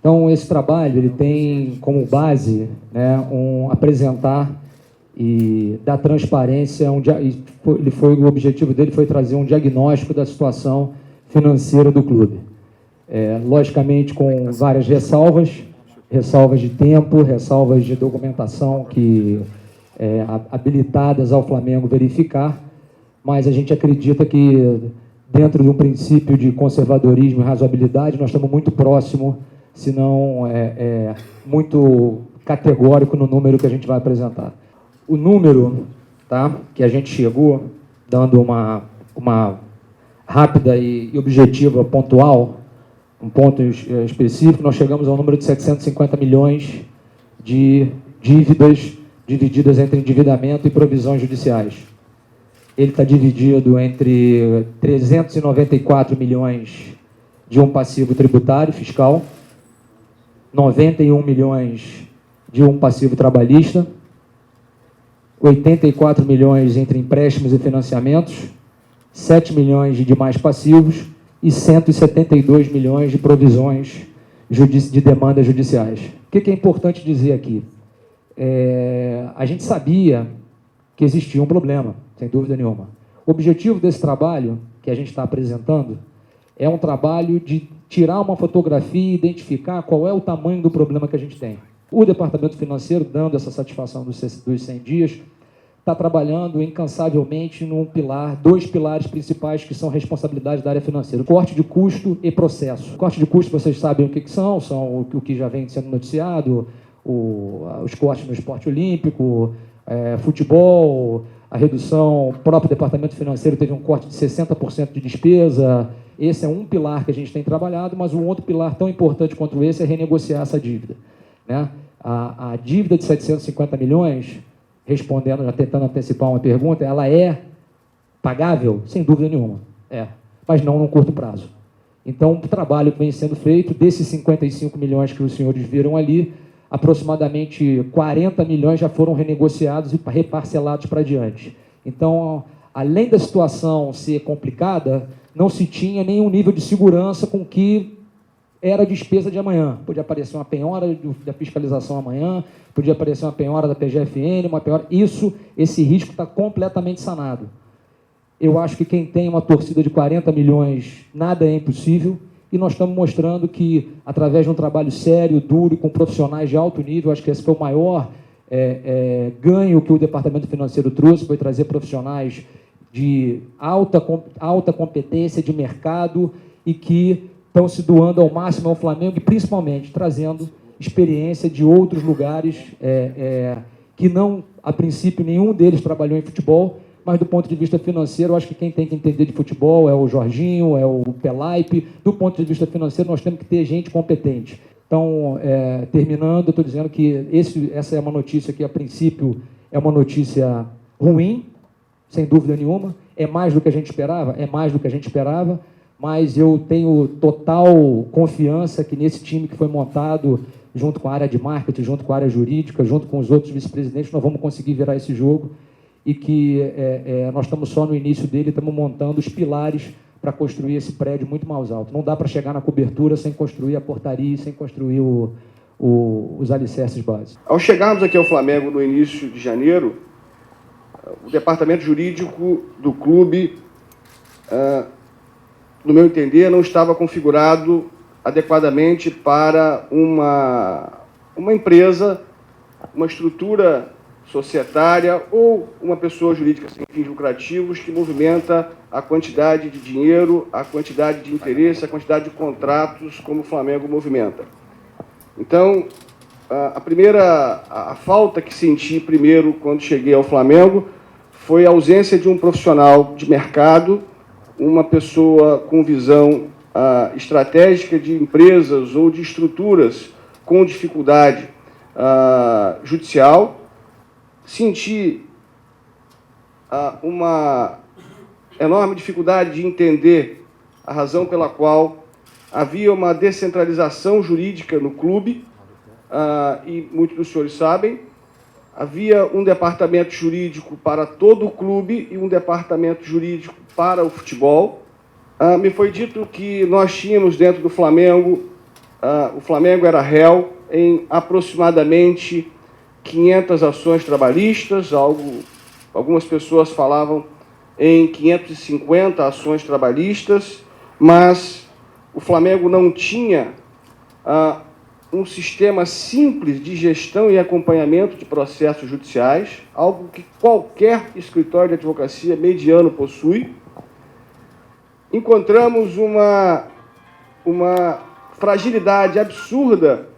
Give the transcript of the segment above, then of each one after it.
Então, esse trabalho ele tem como base, né, apresentar e dar transparência, o objetivo dele foi trazer um diagnóstico da situação financeira do clube. Logicamente com várias ressalvas de tempo, ressalvas de documentação que habilitadas ao Flamengo verificar, mas a gente acredita que dentro de um princípio de conservadorismo e razoabilidade, nós estamos muito próximo, se não muito categórico no número que a gente vai apresentar. O número, tá, que a gente chegou, dando uma rápida e objetiva pontual, um ponto específico, nós chegamos ao número de 750 milhões de dívidas divididas entre endividamento e provisões judiciais. Ele está dividido entre 394 milhões de um passivo tributário fiscal, 91 milhões de um passivo trabalhista, 84 milhões entre empréstimos e financiamentos, 7 milhões de demais passivos e 172 milhões de provisões de demandas judiciais. O que é importante dizer aqui? A gente sabia que existia um problema, sem dúvida nenhuma. O objetivo desse trabalho que a gente está apresentando é um trabalho de tirar uma fotografia e identificar qual é o tamanho do problema que a gente tem. O Departamento Financeiro, dando essa satisfação dos 100 dias, está trabalhando incansavelmente dois pilares principais que são responsabilidade da área financeira: corte de custo e processo. Corte de custo, vocês sabem o que são o que já vem sendo noticiado, os cortes no esporte olímpico, futebol, a redução, o próprio Departamento Financeiro teve um corte de 60% de despesa. Esse é um pilar que a gente tem trabalhado, mas um outro pilar tão importante quanto esse é renegociar essa dívida, né? A dívida de 750 milhões, respondendo, já tentando antecipar uma pergunta, ela é pagável? Sem dúvida nenhuma, mas não num curto prazo. Então, o trabalho que vem sendo feito, desses 55 milhões que os senhores viram ali, aproximadamente 40 milhões já foram renegociados e reparcelados para diante. Então, além da situação ser complicada, não se tinha nenhum nível de segurança com que era a despesa de amanhã. Podia aparecer uma penhora da fiscalização amanhã, podia aparecer uma penhora da PGFN, uma penhora... Esse risco está completamente sanado. Eu acho que quem tem uma torcida de 40 milhões, nada é impossível, e nós estamos mostrando que, através de um trabalho sério, duro, com profissionais de alto nível, acho que esse foi o maior ganho que o Departamento Financeiro trouxe, foi trazer profissionais de alta competência de mercado e que estão se doando ao máximo ao Flamengo e, principalmente, trazendo experiência de outros lugares que não, a princípio, nenhum deles trabalhou em futebol, mas do ponto de vista financeiro, eu acho que quem tem que entender de futebol é o Jorginho, é o Pelaipe. Do ponto de vista financeiro, nós temos que ter gente competente. Então, terminando, eu estou dizendo que essa é uma notícia que, a princípio, é uma notícia ruim, sem dúvida nenhuma. É mais do que a gente esperava? É mais do que a gente esperava, mas eu tenho total confiança que nesse time que foi montado, junto com a área de marketing, junto com a área jurídica, junto com os outros vice-presidentes, nós vamos conseguir virar esse jogo e que nós estamos só no início dele, estamos montando os pilares para construir esse prédio muito mais alto. Não dá para chegar na cobertura sem construir a portaria, sem construir os alicerces básicos. Ao chegarmos aqui ao Flamengo no início de janeiro, o departamento jurídico do clube, no meu entender, não estava configurado adequadamente para uma empresa, uma estrutura societária ou uma pessoa jurídica sem fins lucrativos que movimenta a quantidade de dinheiro, a quantidade de interesse, a quantidade de contratos como o Flamengo movimenta. Então, a falta que senti primeiro quando cheguei ao Flamengo foi a ausência de um profissional de mercado, uma pessoa com visão estratégica de empresas ou de estruturas com dificuldade judicial. Senti uma enorme dificuldade de entender a razão pela qual havia uma descentralização jurídica no clube, e muitos dos senhores sabem, havia um departamento jurídico para todo o clube e um departamento jurídico para o futebol. Me foi dito que nós tínhamos dentro do Flamengo o Flamengo era réu em aproximadamente 500 ações trabalhistas, algumas pessoas falavam em 550 ações trabalhistas, mas o Flamengo não tinha um sistema simples de gestão e acompanhamento de processos judiciais, algo que qualquer escritório de advocacia mediano possui. Encontramos uma fragilidade absurda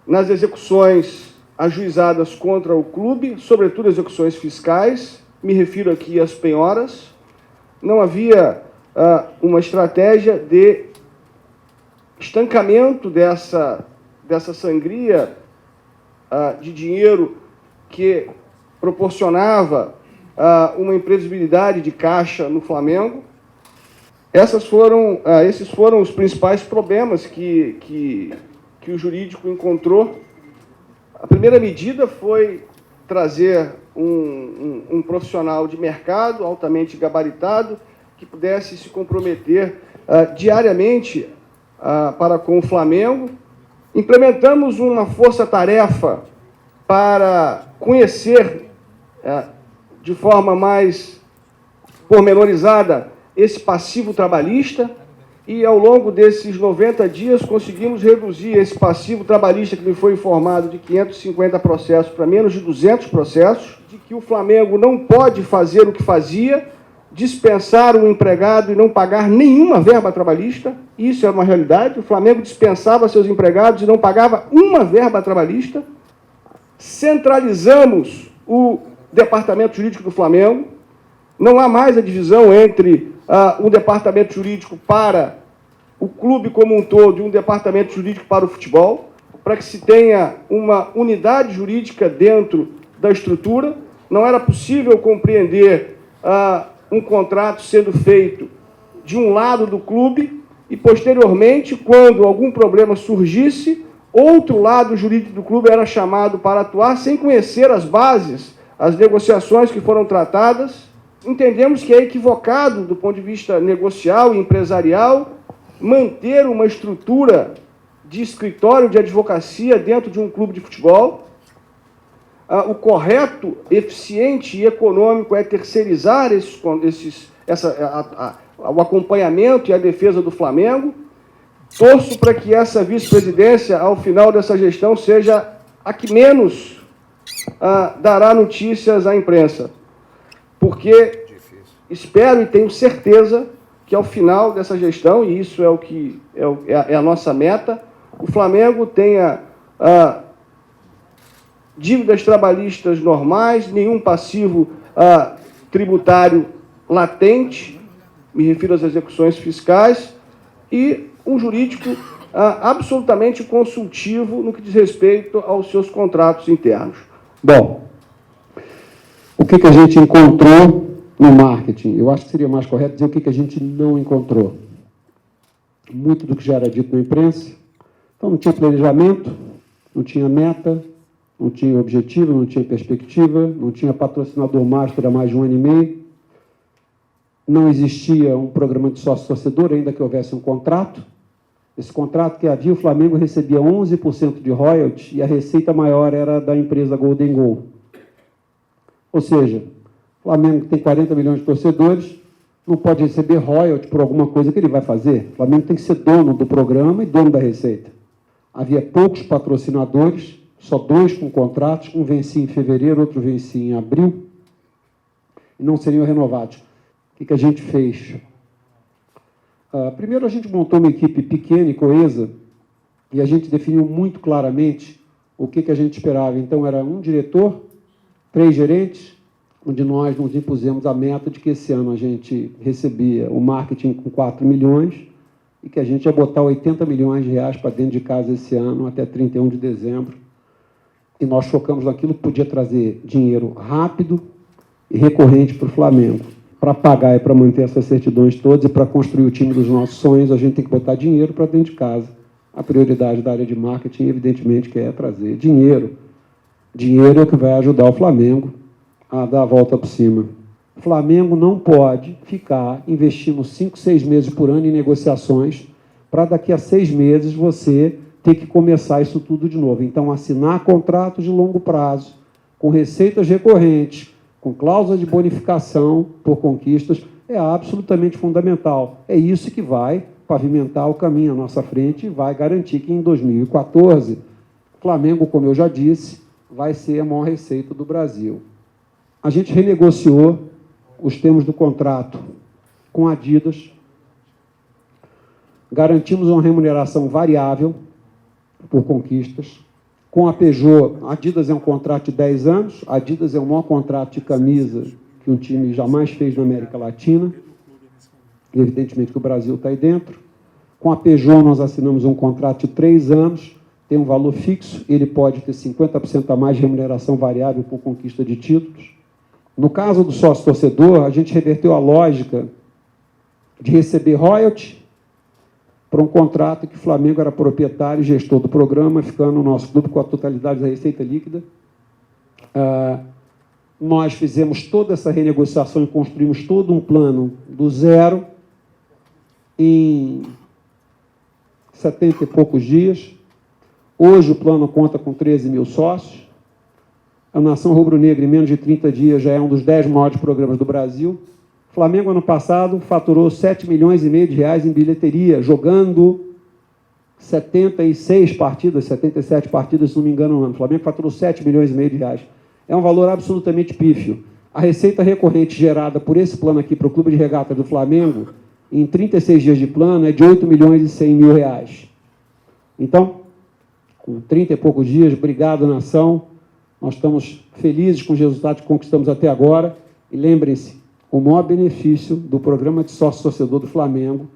nas execuções ajuizadas contra o clube, sobretudo execuções fiscais, me refiro aqui às penhoras. Não havia uma estratégia de estancamento dessa sangria de dinheiro que proporcionava uma imprevisibilidade de caixa no Flamengo. Esses foram os principais problemas que o jurídico encontrou. A primeira medida foi trazer um profissional de mercado altamente gabaritado que pudesse se comprometer diariamente para com o Flamengo. Implementamos uma força-tarefa para conhecer de forma mais pormenorizada esse passivo trabalhista e, ao longo desses 90 dias, conseguimos reduzir esse passivo trabalhista que me foi informado de 550 processos para menos de 200 processos, de que o Flamengo não pode fazer o que fazia, dispensar um empregado e não pagar nenhuma verba trabalhista. Isso é uma realidade. O Flamengo dispensava seus empregados e não pagava uma verba trabalhista. Centralizamos o departamento jurídico do Flamengo. Não há mais a divisão entre um departamento jurídico para o clube como um todo e um departamento jurídico para o futebol, para que se tenha uma unidade jurídica dentro da estrutura. Não era possível compreender um contrato sendo feito de um lado do clube e, posteriormente, quando algum problema surgisse, outro lado jurídico do clube era chamado para atuar sem conhecer as bases, as negociações que foram tratadas. Entendemos que é equivocado, do ponto de vista negocial e empresarial, manter uma estrutura de escritório de advocacia dentro de um clube de futebol. O correto, eficiente e econômico é terceirizar o acompanhamento e a defesa do Flamengo. Torço para que essa vice-presidência, ao final dessa gestão, seja a que menos dará notícias à imprensa. Porque espero e tenho certeza que, ao final dessa gestão, e isso é a nossa meta, o Flamengo tenha dívidas trabalhistas normais, nenhum passivo tributário latente, me refiro às execuções fiscais, e um jurídico absolutamente consultivo no que diz respeito aos seus contratos internos. Bom, o que a gente encontrou no marketing? Eu acho que seria mais correto dizer o que a gente não encontrou. Muito do que já era dito na imprensa. Então, não tinha planejamento, não tinha meta, não tinha objetivo, não tinha perspectiva, não tinha patrocinador master há mais de 1 ano e meio, não existia um programa de sócio-torcedor, ainda que houvesse um contrato. Esse contrato que havia, o Flamengo recebia 11% de royalties e a receita maior era da empresa Golden Goal. Ou seja, o Flamengo tem 40 milhões de torcedores, não pode receber royalty por alguma coisa que ele vai fazer. O Flamengo tem que ser dono do programa e dono da receita. Havia poucos patrocinadores, só 2 com contratos, um vencia em fevereiro, outro vencia em abril, e não seriam renovados. O que a gente fez? Primeiro, a gente montou uma equipe pequena e coesa, e a gente definiu muito claramente o que a gente esperava. Então, era um diretor, 3 gerentes, onde nós nos impusemos a meta de que esse ano a gente recebia o marketing com 4 milhões e que a gente ia botar 80 milhões de reais para dentro de casa esse ano, até 31 de dezembro. E nós focamos naquilo que podia trazer dinheiro rápido e recorrente para o Flamengo. Para pagar e para manter essas certidões todas e para construir o time dos nossos sonhos, a gente tem que botar dinheiro para dentro de casa. A prioridade da área de marketing, evidentemente, que é trazer dinheiro. Dinheiro é o que vai ajudar o Flamengo a dar a volta por cima. O Flamengo não pode ficar investindo 5, 6 meses por ano em negociações para daqui a 6 meses você ter que começar isso tudo de novo. Então, assinar contratos de longo prazo, com receitas recorrentes, com cláusulas de bonificação por conquistas, é absolutamente fundamental. É isso que vai pavimentar o caminho à nossa frente e vai garantir que em 2014, o Flamengo, como eu já disse, vai ser a maior receita do Brasil. A gente renegociou os termos do contrato com a Adidas, garantimos uma remuneração variável por conquistas. Com a Peugeot, a Adidas é um contrato de 10 anos, a Adidas é o maior contrato de camisa que um time jamais fez na América Latina, e evidentemente que o Brasil está aí dentro. Com a Peugeot, nós assinamos um contrato de 3 anos, tem um valor fixo, ele pode ter 50% a mais de remuneração variável por conquista de títulos. No caso do sócio-torcedor, a gente reverteu a lógica de receber royalty para um contrato que o Flamengo era proprietário e gestor do programa, ficando o nosso clube com a totalidade da receita líquida. Nós fizemos toda essa renegociação e construímos todo um plano do zero em 70 e poucos dias. Hoje o plano conta com 13 mil sócios. A Nação Rubro-Negra, em menos de 30 dias, já é um dos 10 maiores programas do Brasil. O Flamengo, ano passado, faturou 7 milhões e meio de reais em bilheteria, jogando 76 partidas, 77 partidas, se não me engano, no ano. O Flamengo faturou 7 milhões e meio de reais. É um valor absolutamente pífio. A receita recorrente gerada por esse plano aqui para o Clube de Regatas do Flamengo, em 36 dias de plano, é de 8 milhões e 100 mil reais. Então, com 30 e poucos dias, obrigado, nação. Nós estamos felizes com os resultados que conquistamos até agora. E lembrem-se, o maior benefício do programa de sócio-torcedor do Flamengo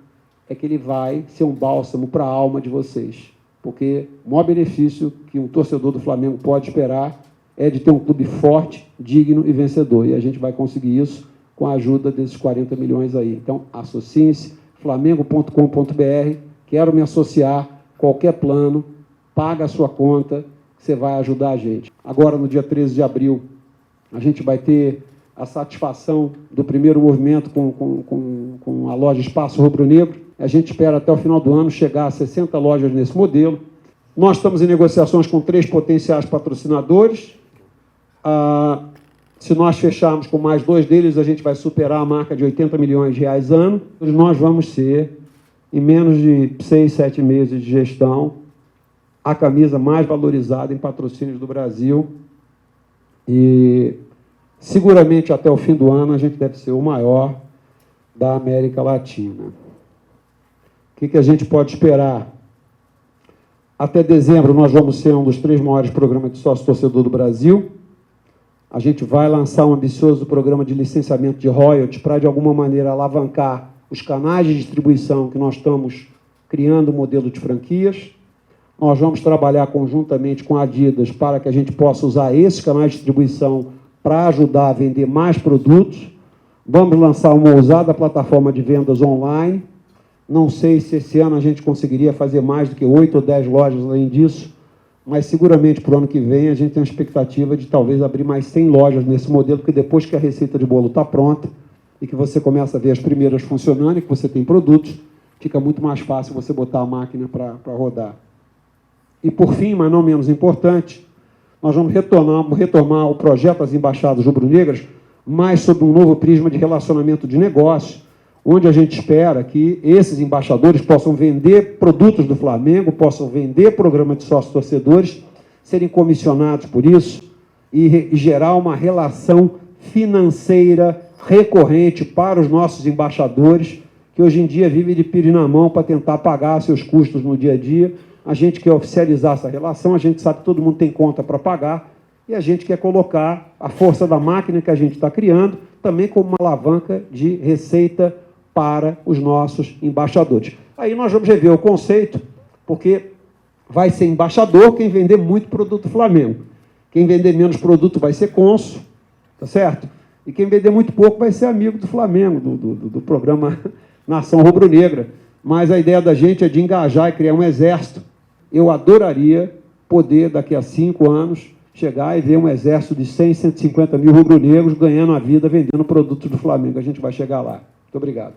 é que ele vai ser um bálsamo para a alma de vocês. Porque o maior benefício que um torcedor do Flamengo pode esperar é de ter um clube forte, digno e vencedor. E a gente vai conseguir isso com a ajuda desses 40 milhões aí. Então, associem-se, flamengo.com.br, quero me associar, qualquer plano, paga a sua conta, você vai ajudar a gente. Agora, no dia 13 de abril, a gente vai ter a satisfação do primeiro movimento com a loja Espaço Rubro-Negro. A gente espera até o final do ano chegar a 60 lojas nesse modelo. Nós estamos em negociações com 3 potenciais patrocinadores. Se nós fecharmos com mais 2 deles, a gente vai superar a marca de 80 milhões de reais ano. Nós vamos ser, em menos de 6, 7 meses de gestão, a camisa mais valorizada em patrocínios do Brasil. E seguramente até o fim do ano a gente deve ser o maior da América Latina. O que a gente pode esperar? Até dezembro nós vamos ser um dos 3 maiores programas de sócio-torcedor do Brasil. A gente vai lançar um ambicioso programa de licenciamento de royalties para, de alguma maneira, alavancar os canais de distribuição que nós estamos criando um modelo de franquias. Nós vamos trabalhar conjuntamente com a Adidas para que a gente possa usar esses canais de distribuição para ajudar a vender mais produtos. Vamos lançar uma ousada plataforma de vendas online. Não sei se esse ano a gente conseguiria fazer mais do que 8 ou 10 lojas além disso, mas seguramente para o ano que vem a gente tem a expectativa de talvez abrir mais 100 lojas nesse modelo, porque depois que a receita de bolo está pronta e que você começa a ver as primeiras funcionando e que você tem produtos, fica muito mais fácil você botar a máquina para rodar. E por fim, mas não menos importante, nós vamos retomar o projeto das Embaixadas Rubro-Negras, mais sob um novo prisma de relacionamento de negócio, onde a gente espera que esses embaixadores possam vender produtos do Flamengo, possam vender programa de sócios-torcedores, serem comissionados por isso e gerar uma relação financeira recorrente para os nossos embaixadores, que hoje em dia vivem de pires na mão para tentar pagar seus custos no dia a dia. A gente quer oficializar essa relação, a gente sabe que todo mundo tem conta para pagar, e a gente quer colocar a força da máquina que a gente está criando também como uma alavanca de receita para os nossos embaixadores. Aí nós vamos rever o conceito, porque vai ser embaixador quem vender muito produto Flamengo. Quem vender menos produto vai ser cônsul, tá certo? E quem vender muito pouco vai ser amigo do Flamengo, do programa Nação Rubro-Negra. Mas a ideia da gente é de engajar e criar um exército. Eu adoraria poder, daqui a 5 anos, chegar e ver um exército de 100, 150 mil rubro-negros ganhando a vida vendendo produtos do Flamengo. A gente vai chegar lá. Muito obrigado.